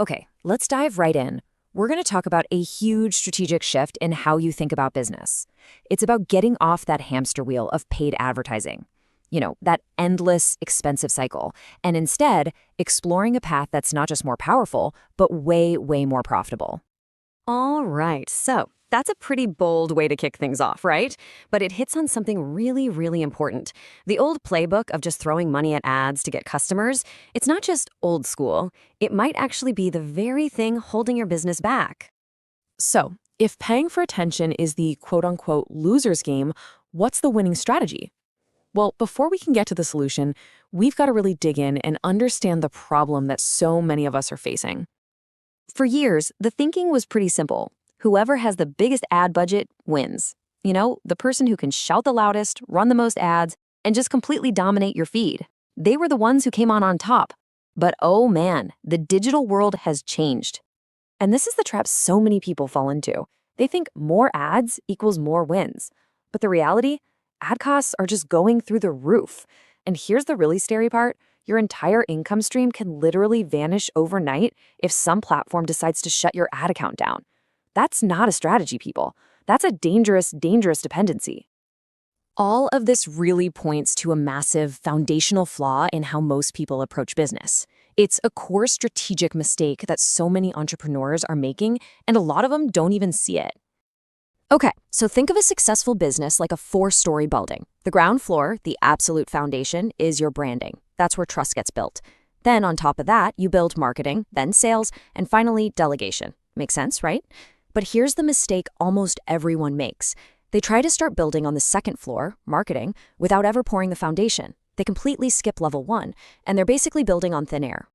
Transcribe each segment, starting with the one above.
Okay, let's dive right in. We're going to talk about a huge strategic shift in how you think about business. It's about getting off that hamster wheel of paid advertising, that endless, expensive cycle, and instead exploring a path that's not just more powerful, but way, way more profitable. All right, so that's a pretty bold way to kick things off, right? But it hits on something really, really important. The old playbook of just throwing money at ads to get customers, it's not just old school. It might actually be the very thing holding your business back. So, if paying for attention is the quote-unquote loser's game, what's the winning strategy? Well, before we can get to the solution, we've got to really dig in and understand the problem that so many of us are facing. For years, the thinking was pretty simple. Whoever has the biggest ad budget wins. The person who can shout the loudest, run the most ads, and just completely dominate your feed. They were the ones who came on top. But oh man, the digital world has changed. And this is the trap so many people fall into. They think more ads equals more wins. But the reality, ad costs are just going through the roof. And here's the really scary part. Your entire income stream can literally vanish overnight if some platform decides to shut your ad account down. That's not a strategy, people. That's a dangerous, dangerous dependency. All of this really points to a massive foundational flaw in how most people approach business. It's a core strategic mistake that so many entrepreneurs are making, and a lot of them don't even see it. Okay, so think of a successful business like a 4-story building. The ground floor, the absolute foundation, is your branding. That's where trust gets built. Then on top of that, you build marketing, then sales, and finally delegation. Makes sense, right? But here's the mistake almost everyone makes. They try to start building on the second floor, marketing, without ever pouring the foundation. They completely skip level 1, and they're basically building on thin air.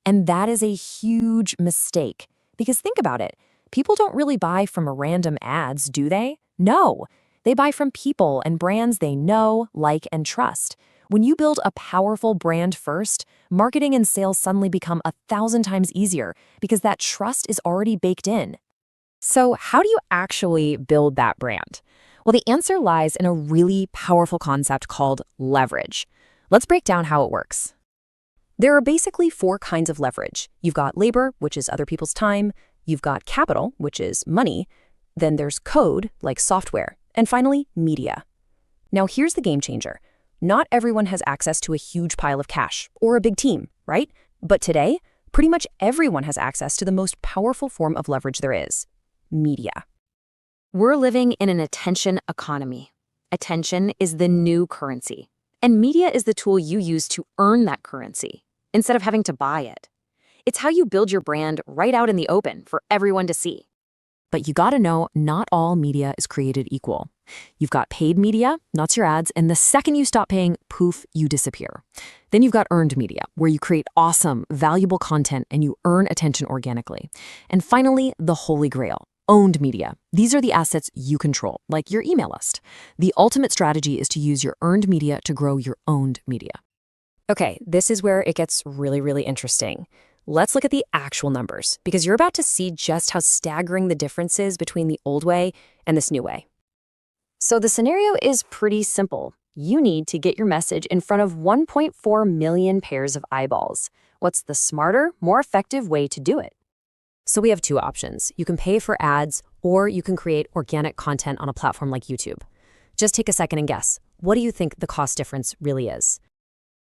And that is a huge mistake. Because think about it. People don't really buy from random ads, do they? No. They buy from people and brands they know, like, and trust. When you build a powerful brand first, marketing and sales suddenly become 1,000 times easier because that trust is already baked in. So how do you actually build that brand? Well, the answer lies in a really powerful concept called leverage. Let's break down how it works. There are basically 4 kinds of leverage. You've got labor, which is other people's time. You've got capital, which is money. Then there's code, like software. And finally, media. Now here's the game changer. Not everyone has access to a huge pile of cash or a big team, right? But today, pretty much everyone has access to the most powerful form of leverage there is. Media. We're living in an attention economy. Attention is the new currency, and media is the tool you use to earn that currency instead of having to buy it. It's how you build your brand right out in the open for everyone to see. But you gotta know, not all media is created equal. You've got paid media, that's your ads, and the second you stop paying, poof, you disappear. Then you've got earned media, where you create awesome, valuable content and you earn attention organically. And finally, the holy grail, owned media. These are the assets you control, like your email list. The ultimate strategy is to use your earned media to grow your owned media. Okay, this is where it gets really, really interesting. Let's look at the actual numbers, because you're about to see just how staggering the difference is between the old way and this new way. So the scenario is pretty simple. You need to get your message in front of 1.4 million pairs of eyeballs. What's the smarter, more effective way to do it? So we have 2 options. You can pay for ads, or you can create organic content on a platform like YouTube. Just take a second and guess. What do you think the cost difference really is?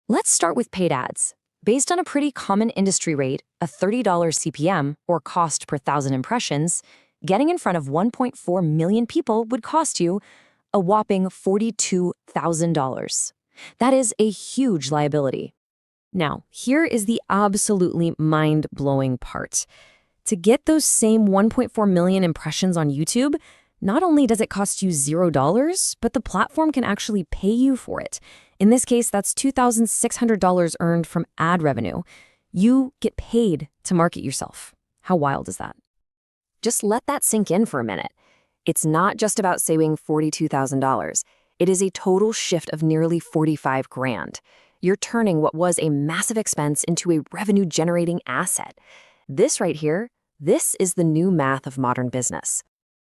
Let's start with paid ads. Based on a pretty common industry rate, a $30 CPM, or cost per 1,000 impressions, getting in front of 1.4 million people would cost you a whopping $42,000. That is a huge liability. Now, here is the absolutely mind-blowing part. To get those same 1.4 million impressions on YouTube, not only does it cost you $0, but the platform can actually pay you for it. In this case, that's $2,600 earned from ad revenue. You get paid to market yourself. How wild is that? Just let that sink in for a minute. It's not just about saving $42,000. It is a total shift of nearly 45 grand. You're turning what was a massive expense into a revenue-generating asset. This right here, this is the new math of modern business.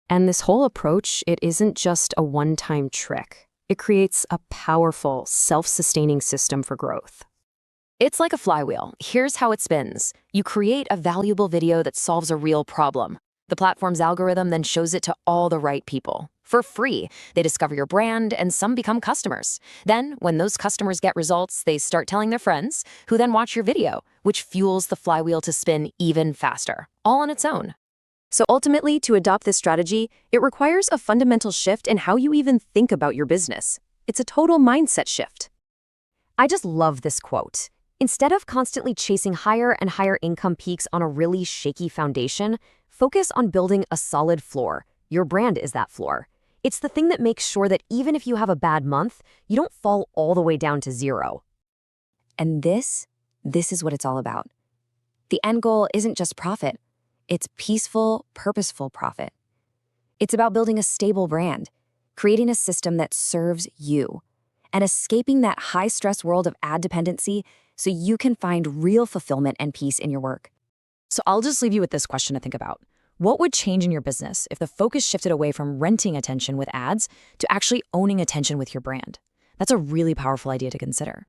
And this whole approach, it isn't just a one-time trick. It creates a powerful, self-sustaining system for growth. It's like a flywheel. Here's how it spins. You create a valuable video that solves a real problem. The platform's algorithm then shows it to all the right people. For free, they discover your brand and some become customers. Then, when those customers get results, they start telling their friends, who then watch your video, which fuels the flywheel to spin even faster, all on its own. So ultimately, to adopt this strategy, it requires a fundamental shift in how you even think about your business. It's a total mindset shift. I just love this quote. Instead of constantly chasing higher and higher income peaks on a really shaky foundation, focus on building a solid floor. Your brand is that floor. It's the thing that makes sure that even if you have a bad month, you don't fall all the way down to zero. And this is what it's all about. The end goal isn't just profit. It's peaceful, purposeful profit. It's about building a stable brand, creating a system that serves you, and escaping that high-stress world of ad dependency so you can find real fulfillment and peace in your work. So I'll just leave you with this question to think about. What would change in your business if the focus shifted away from renting attention with ads to actually owning attention with your brand? That's a really powerful idea to consider.